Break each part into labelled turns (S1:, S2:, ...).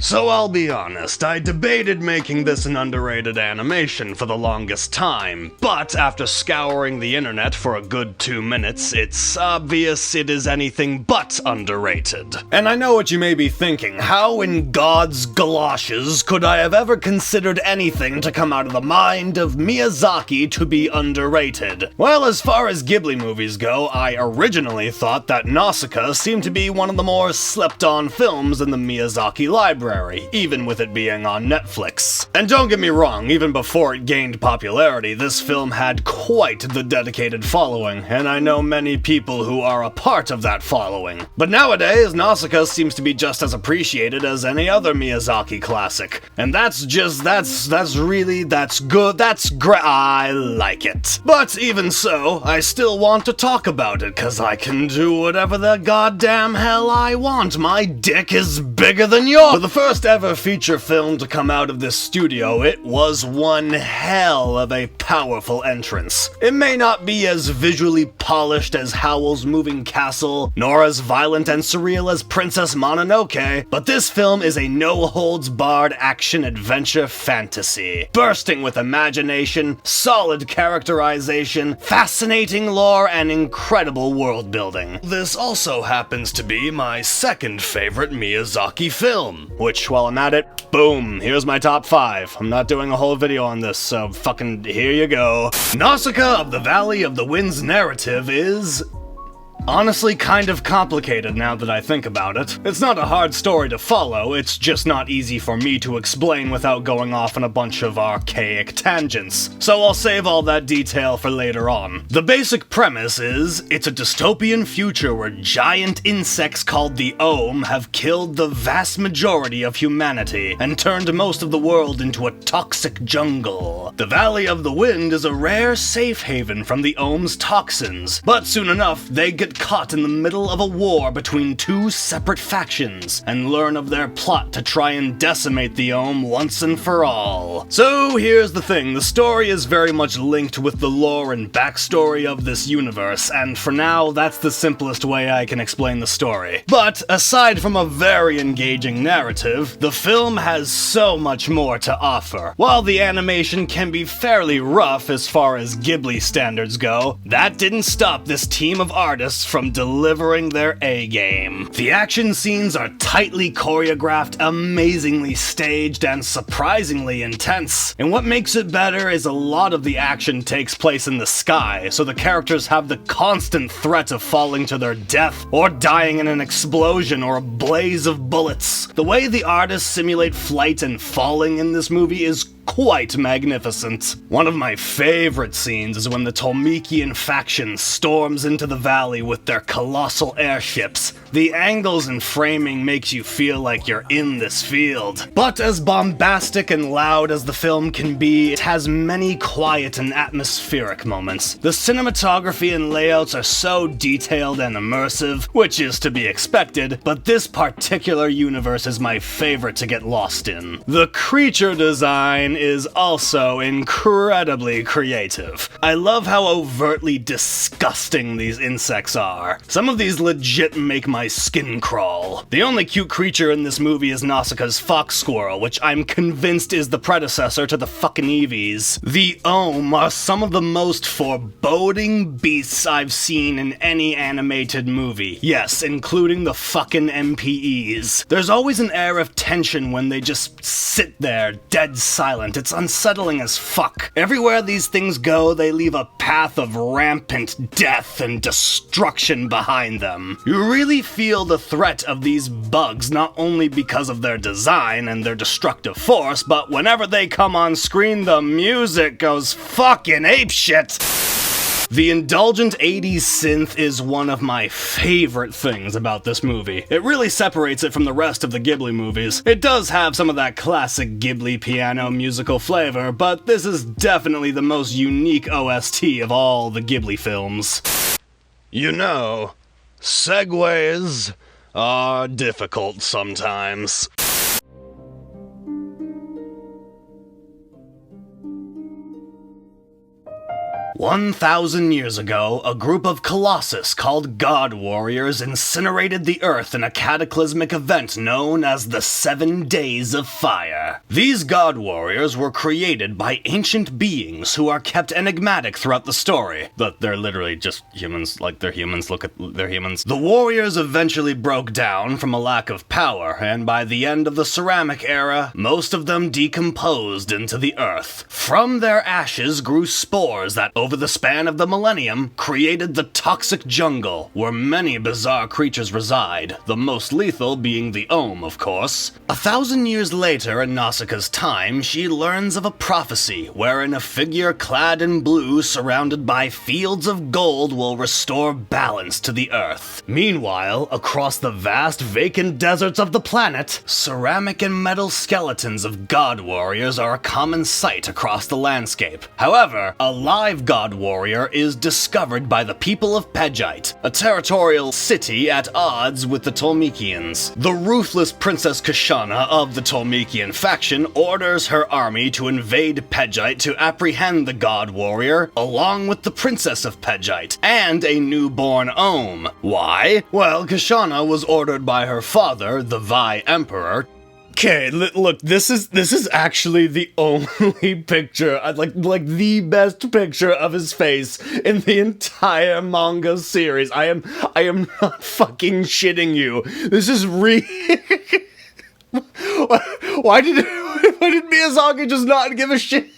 S1: So I'll be honest, I debated making this an underrated animation for the longest time, but after scouring the internet for a good 2 minutes, it's obvious it is anything but underrated. And I know what you may be thinking, how in God's galoshes could I have ever considered anything to come out of the mind of Miyazaki to be underrated? Well, as far as Ghibli movies go, I originally thought that Nausicaa seemed to be one of the more slept-on films in the Miyazaki library, even with it being on Netflix. And don't get me wrong, even before it gained popularity, this film had quite the dedicated following, and I know many people who are a part of that following. But nowadays, Nausicaa seems to be just as appreciated as any other Miyazaki classic. And that's good, that's great, I like it. But even so, I still want to talk about it, cause I can do whatever the goddamn hell I want. My dick is bigger than yours. For the first ever feature film to come out of this studio, it was one hell of a powerful entrance. It may not be as visually polished as Howl's Moving Castle, nor as violent and surreal as Princess Mononoke, but this film is a no-holds-barred action-adventure fantasy, bursting with imagination, solid characterization, fascinating lore, and incredible world-building. This also happens to be my second favorite Miyazaki film, which, while I'm at it, boom, here's my top 5. I'm not doing a whole video on this, so fucking here you go. Nausicaa of the Valley of the Wind's narrative is honestly kind of complicated now that I think about it. It's not a hard story to follow, it's just not easy for me to explain without going off on a bunch of archaic tangents. So I'll save all that detail for later on. The basic premise is, it's a dystopian future where giant insects called the Ohm have killed the vast majority of humanity and turned most of the world into a toxic jungle. The Valley of the Wind is a rare safe haven from the Ohm's toxins, but soon enough they get caught in the middle of a war between two separate factions and learn of their plot to try and decimate the Ohm once and for all. So here's the thing, the story is very much linked with the lore and backstory of this universe, and for now that's the simplest way I can explain the story. But aside from a very engaging narrative, the film has so much more to offer. While the animation can be fairly rough as far as Ghibli standards go, that didn't stop this team of artists from delivering their A-game. The action scenes are tightly choreographed, amazingly staged, and surprisingly intense. And what makes it better is a lot of the action takes place in the sky, so the characters have the constant threat of falling to their death, or dying in an explosion or a blaze of bullets. The way the artists simulate flight and falling in this movie is quite magnificent. One of my favorite scenes is when the Tolmekian faction storms into the valley with their colossal airships. The angles and framing makes you feel like you're in this field. But as bombastic and loud as the film can be, it has many quiet and atmospheric moments. The cinematography and layouts are so detailed and immersive, which is to be expected, but this particular universe is my favorite to get lost in. The creature design is also incredibly creative. I love how overtly disgusting these insects are. Some of these legit make my skin crawl. The only cute creature in this movie is Nausicaa's fox squirrel, which I'm convinced is the predecessor to the fucking Eevees. The Ohm are some of the most foreboding beasts I've seen in any animated movie. Yes, including the fucking MPEs. There's always an air of tension when they just sit there, dead silent. It's unsettling as fuck. Everywhere these things go, they leave a path of rampant death and destruction behind them. You really feel the threat of these bugs not only because of their design and their destructive force, but whenever they come on screen, the music goes fucking apeshit. The indulgent 80s synth is one of my favorite things about this movie. It really separates it from the rest of the Ghibli movies. It does have some of that classic Ghibli piano musical flavor, but this is definitely the most unique OST of all the Ghibli films. You know, segues are difficult sometimes. 1,000 years ago, a group of colossus called God Warriors incinerated the Earth in a cataclysmic event known as the 7 Days of Fire. These God Warriors were created by ancient beings who are kept enigmatic throughout the story. But they're literally just humans, like they're humans, look at they're humans. The warriors eventually broke down from a lack of power, and by the end of the ceramic era, most of them decomposed into the earth. From their ashes grew spores that, over the span of the millennium, created the toxic jungle, where many bizarre creatures reside, the most lethal being the Ohm, of course. 1,000 years later, in Nausicaa's time, she learns of a prophecy wherein a figure clad in blue surrounded by fields of gold will restore balance to the earth. Meanwhile, across the vast vacant deserts of the planet, ceramic and metal skeletons of God Warriors are a common sight across the landscape. However, a live God Warrior is discovered by the people of Pegite, a territorial city at odds with the Tolmekians. The ruthless Princess Kashana of the Tolmekian faction orders her army to invade Pegite to apprehend the God Warrior, along with the Princess of Pegite, and a newborn Ohm. Why? Well, Kashana was ordered by her father, the Vi Emperor. Okay, look, this is actually the only picture, like the best picture of his face in the entire manga series. I am not fucking shitting you. This is why did Miyazaki just not give a shit?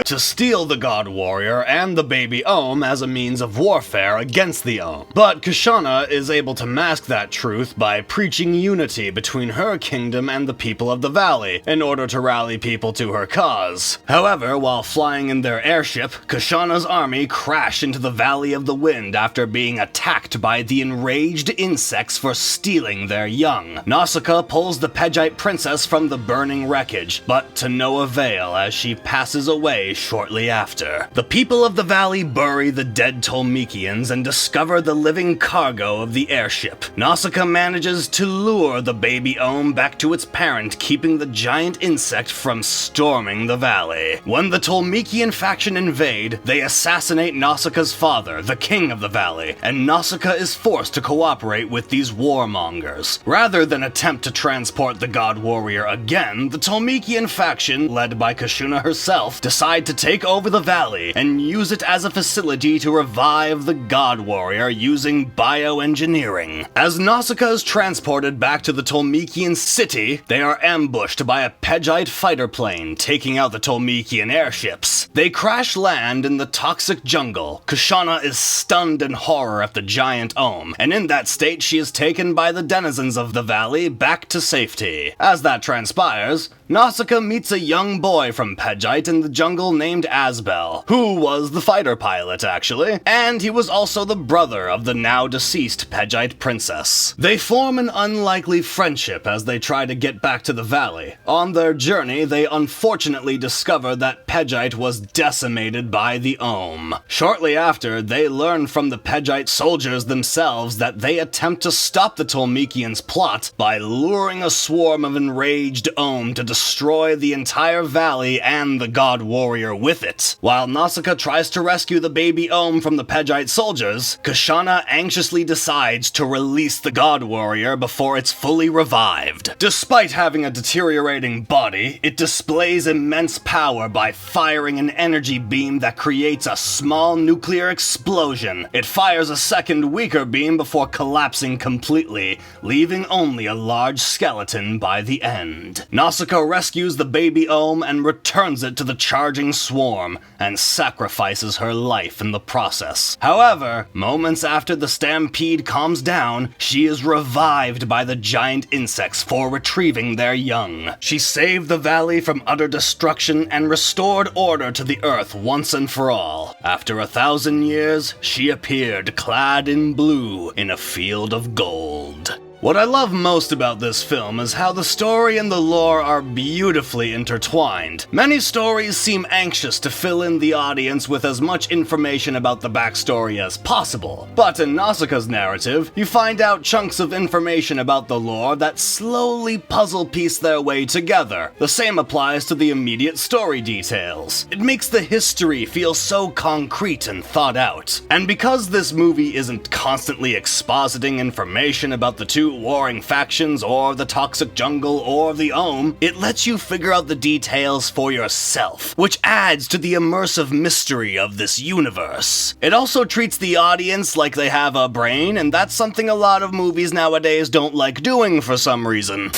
S1: To steal the God Warrior and the baby Ohm as a means of warfare against the Ohm. But Kashana is able to mask that truth by preaching unity between her kingdom and the people of the valley, in order to rally people to her cause. However, while flying in their airship, Kashana's army crashed into the Valley of the Wind after being attacked by the enraged insects for stealing their young. Nausicaa pulls the Pegite princess from the burning wreckage, but to no avail as she passes away shortly after. The people of the valley bury the dead Tolmekians and discover the living cargo of the airship. Nausicaa manages to lure the baby Ohm back to its parent, keeping the giant insect from storming the valley. When the Tolmekian faction invade, they assassinate Nausicaa's father, the king of the valley, and Nausicaa is forced to cooperate with these warmongers. Rather than attempt to transport the God Warrior again, the Tolmekian faction, led by Kashuna herself, decide to take over the valley and use it as a facility to revive the God Warrior using bioengineering. As Nausicaa is transported back to the Tolmekian city, they are ambushed by a Pegite fighter plane, taking out the Tolmekian airships. They crash land in the toxic jungle. Kashana is stunned in horror at the giant Ohm, and in that state she is taken by the denizens of the valley back to safety. As that transpires, Nausicaa meets a young boy from Pegite in the jungle named Asbel, who was the fighter pilot, actually, and he was also the brother of the now-deceased Pegite princess. They form an unlikely friendship as they try to get back to the valley. On their journey, they unfortunately discover that Pegite was decimated by the Ohm. Shortly after, they learn from the Pegite soldiers themselves that they attempt to stop the Tolmekians' plot by luring a swarm of enraged Ohm to destroy the entire valley and the God Warrior with it. While Nausicaa tries to rescue the baby Ohm from the Pegite soldiers, Kashana anxiously decides to release the God Warrior before it's fully revived. Despite having a deteriorating body, it displays immense power by firing an energy beam that creates a small nuclear explosion. It fires a second weaker beam before collapsing completely, leaving only a large skeleton by the end. Nausicaa rescues the baby Ohm and returns it to the charging swarm, and sacrifices her life in the process. However, moments after the stampede calms down, she is revived by the giant insects for retrieving their young. She saved the valley from utter destruction and restored order to the earth once and for all. After 1,000 years, she appeared clad in blue in a field of gold. What I love most about this film is how the story and the lore are beautifully intertwined. Many stories seem anxious to fill in the audience with as much information about the backstory as possible, but in Nausicaa's narrative, you find out chunks of information about the lore that slowly puzzle piece their way together. The same applies to the immediate story details. It makes the history feel so concrete and thought out. And because this movie isn't constantly expositing information about the two warring factions or the toxic jungle or the Ohm, it lets you figure out the details for yourself, which adds to the immersive mystery of this universe. It also treats the audience like they have a brain, and that's something a lot of movies nowadays don't like doing for some reason.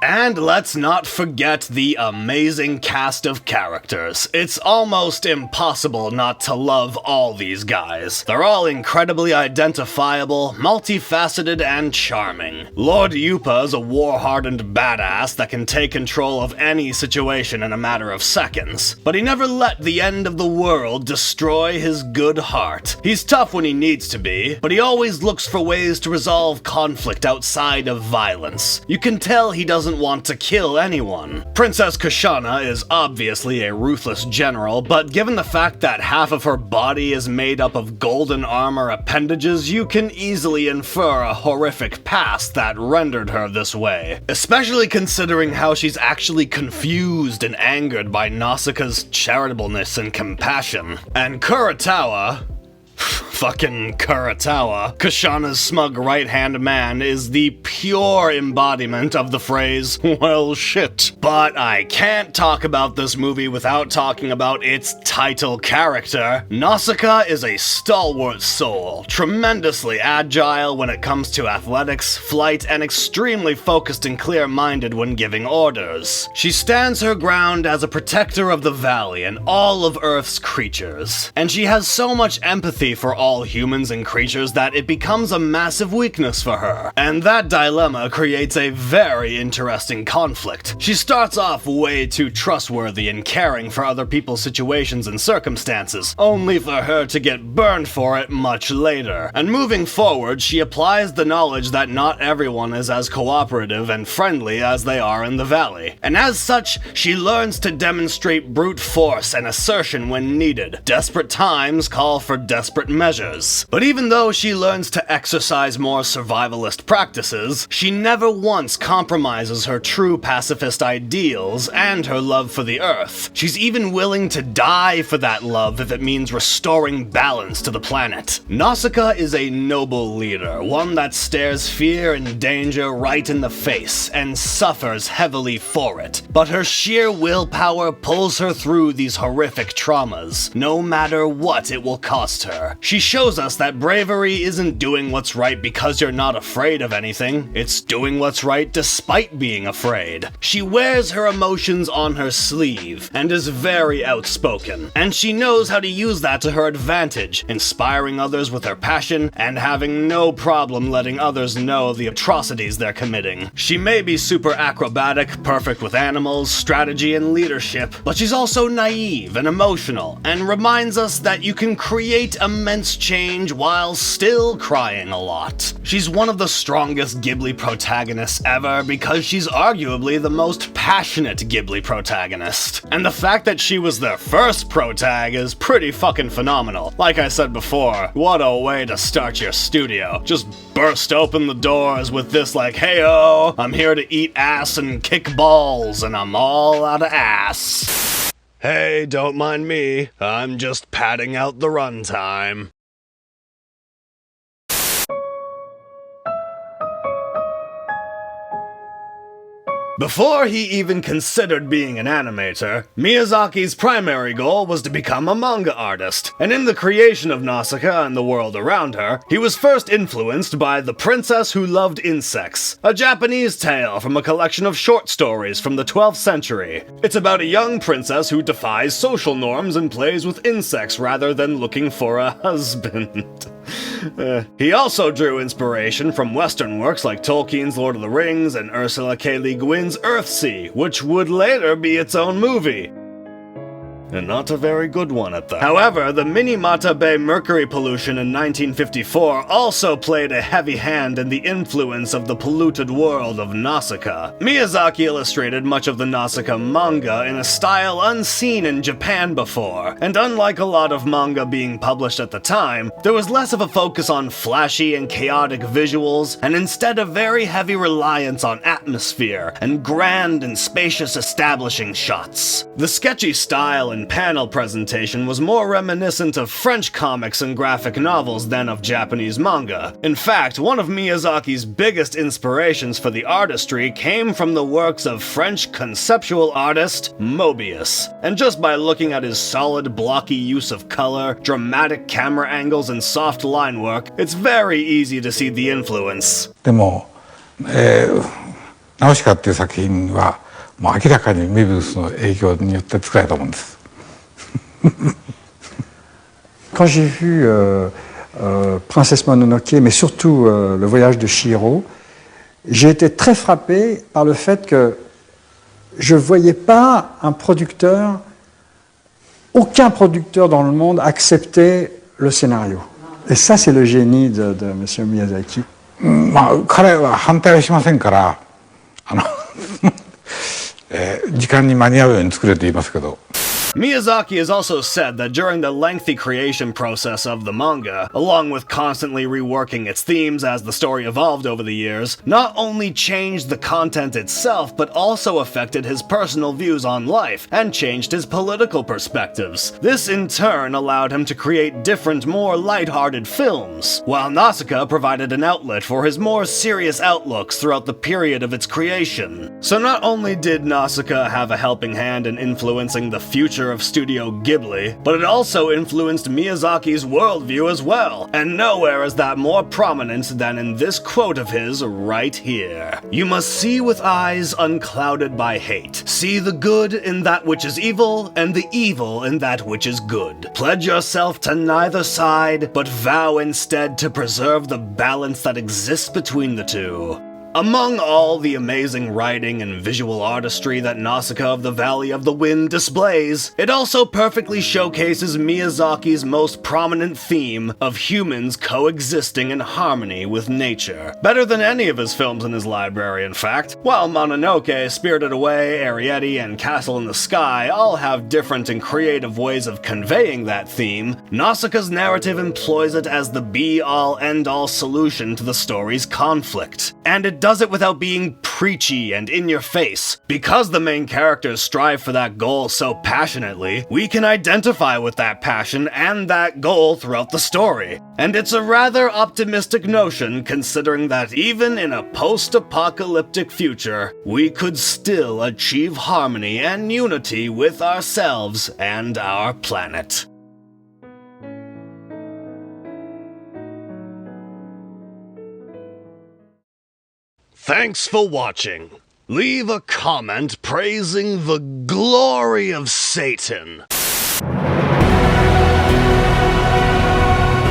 S1: And let's not forget the amazing cast of characters. It's almost impossible not to love all these guys. They're all incredibly identifiable, multifaceted, and charming. Lord Yupa's a war-hardened badass that can take control of any situation in a matter of seconds, but he never let the end of the world destroy his good heart. He's tough when he needs to be, but he always looks for ways to resolve conflict outside of violence. You can tell he doesn't want to kill anyone. Princess Kushana is obviously a ruthless general, but given the fact that half of her body is made up of golden armor appendages, you can easily infer a horrific past that rendered her this way. Especially considering how she's actually confused and angered by Nausicaa's charitableness and compassion. And Kuratawa, Kushana's smug right-hand man, is the pure embodiment of the phrase, well shit. But I can't talk about this movie without talking about its title character. Nausicaa is a stalwart soul, tremendously agile when it comes to athletics, flight, and extremely focused and clear-minded when giving orders. She stands her ground as a protector of the valley and all of Earth's creatures, and she has so much empathy for all humans and creatures that it becomes a massive weakness for her. And that dilemma creates a very interesting conflict. She starts off way too trustworthy and caring for other people's situations and circumstances, only for her to get burned for it much later. And moving forward, she applies the knowledge that not everyone is as cooperative and friendly as they are in the valley. And as such, she learns to demonstrate brute force and assertion when needed. Desperate times call for desperate measures. But even though she learns to exercise more survivalist practices, she never once compromises her true pacifist ideals and her love for the Earth. She's even willing to die for that love if it means restoring balance to the planet. Nausicaa is a noble leader, one that stares fear and danger right in the face and suffers heavily for it. But her sheer willpower pulls her through these horrific traumas, no matter what it will cost her. She shows us that bravery isn't doing what's right because you're not afraid of anything, it's doing what's right despite being afraid. She wears her emotions on her sleeve and is very outspoken, and she knows how to use that to her advantage, inspiring others with her passion and having no problem letting others know the atrocities they're committing. She may be super acrobatic, perfect with animals, strategy, and leadership, but she's also naive and emotional, and reminds us that you can create immense change while still crying a lot. She's one of the strongest Ghibli protagonists ever because she's arguably the most passionate Ghibli protagonist. And the fact that she was their first protag is pretty fucking phenomenal. Like I said before, what a way to start your studio. Just burst open the doors with this like, hey-o, I'm here to eat ass and kick balls, and I'm all out of ass. Hey, don't mind me. I'm just padding out the runtime. Before he even considered being an animator, Miyazaki's primary goal was to become a manga artist, and in the creation of Nausicaa and the world around her, he was first influenced by The Princess Who Loved Insects, a Japanese tale from a collection of short stories from the 12th century. It's about a young princess who defies social norms and plays with insects rather than looking for a husband. He also drew inspiration from Western works like Tolkien's Lord of the Rings and Ursula K. Le Guin's Earthsea, which would later be its own movie. and not a very good one at that. However, the Minamata Bay mercury pollution in 1954 also played a heavy hand in the influence of the polluted world of Nausicaa. Miyazaki illustrated much of the Nausicaa manga in a style unseen in Japan before, and unlike a lot of manga being published at the time, there was less of a focus on flashy and chaotic visuals, and instead a very heavy reliance on atmosphere and grand and spacious establishing shots. The sketchy style and panel presentation was more reminiscent of French comics and graphic novels than of Japanese manga. In fact, one of Miyazaki's biggest inspirations for the artistry came from the works of French conceptual artist Mobius. And just by looking at his solid, blocky use of color, dramatic camera angles, and soft line work, it's very easy to see the influence.
S2: でも、ナウシカっていう作品はもう明らかにメビウスの影響によって作られたものです。
S3: Quand j'ai vu Princesse Mononoke, mais surtout le voyage de Chihiro, j'ai été très frappé par le fait que je ne voyais pas un producteur, aucun producteur dans le monde accepter le scénario. Et ça, c'est le génie de M. Miyazaki.
S2: まあ彼は反対はしませんから時間に間に合うように作れと言いますけど。
S1: Miyazaki has also said that during the lengthy creation process of the manga, along with constantly reworking its themes as the story evolved over the years, not only changed the content itself, but also affected his personal views on life and changed his political perspectives. This in turn allowed him to create different, more lighthearted films, while Nausicaa provided an outlet for his more serious outlooks throughout the period of its creation. So not only did Nausicaa have a helping hand in influencing the future of Studio Ghibli, but it also influenced Miyazaki's worldview as well, and nowhere is that more prominent than in this quote of his right here. "You must see with eyes unclouded by hate. See the good in that which is evil, and the evil in that which is good. Pledge yourself to neither side, but vow instead to preserve the balance that exists between the two." Among all the amazing writing and visual artistry that Nausicaa of the Valley of the Wind displays, it also perfectly showcases Miyazaki's most prominent theme of humans coexisting in harmony with nature. Better than any of his films in his library, in fact. While Mononoke, Spirited Away, Arrietty, and Castle in the Sky all have different and creative ways of conveying that theme, Nausicaa's narrative employs it as the be-all, end-all solution to the story's conflict. And it does it without being preachy and in your face. Because the main characters strive for that goal so passionately, we can identify with that passion and that goal throughout the story. And it's a rather optimistic notion considering that even in a post-apocalyptic future, we could still achieve harmony and unity with ourselves and our planet. Thanks for watching. Leave a comment praising the glory of Satan.